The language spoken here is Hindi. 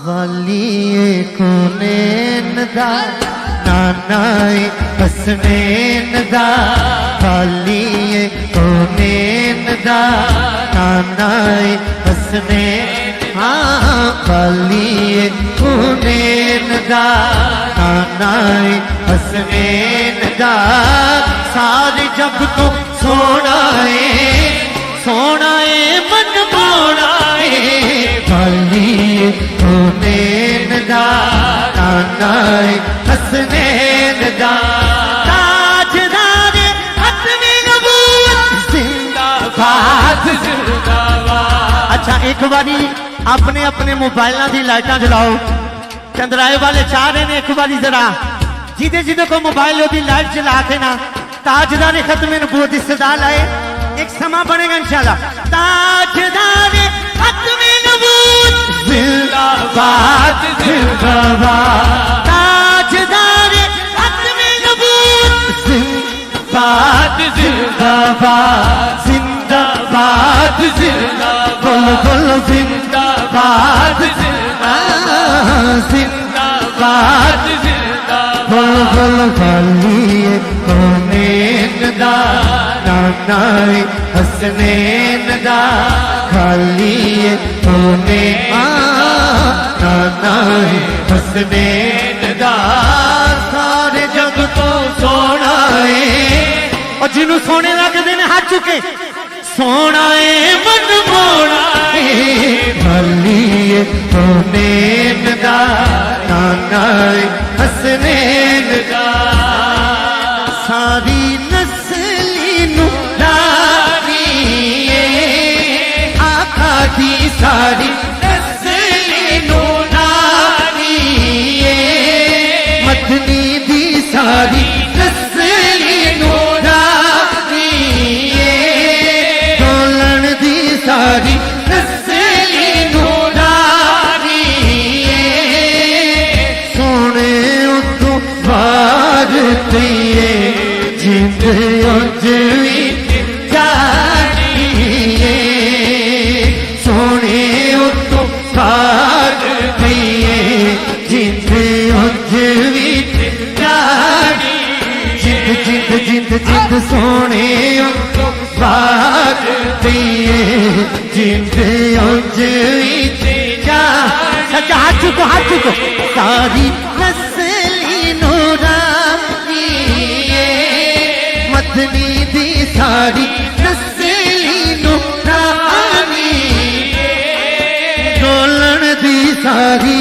वालिए कोनेन दा नानाए हसनैन दा वालिए कोनेन दा नानाए हसनैन वालिए कोनेन दा नानाए हसनैन दा सारे जग तो सोना है मन मोड़ा है वालिए कोनेन दा नानाए हसनैन दा ताजदारे खत्मे नबूवत जिंदाबाद जिंदाबाद। अच्छा एक बारी अपने अपने मोबाइल की लाइटा जलाओ। चंद्राए वाले चाह रहे ने एक बारी जरा जिदे जिदे को मोबाइल की लाइट जला के ना ताजदारे खत्मे नबूवत की सदा लाए। एक समा बनेगा इंशाल्लाह। ताजदारे खत्मे नबूवत जिंदाबाद जिंदाबाद। ताजदारे खत्मे नबूवत जिंदाबाद जिंदाबाद जिंदाबाद जिंदाबाद। बोलो बोलो जिंदाबाद जिंदाबाद जिंदाबाद जिंदाबाद। बोलो बोलो वालिए कोनेन दा नानाए हसनैन दा खालिए कोने नानाए हसनैन दा सारे जग तो सोना है। और जिन्हों सोने लगते हैं हाथ चुके सोना है मन मोड़ा है खालिए कोनेन दा नानाए हसनैन दा सारी सारी नस्ली नूरानी मदनी दी सारी नस्ली नूरानी डोलन दी सारी नस्ली नूरानी सोने उतो भारती जिंद उजवी जिंद सोने बात दिए जिंद सच्चा हाथ चुको सारी नस्ली नूरानी मदनी दी सारी नस्ली नूरानी डोलन दी सारी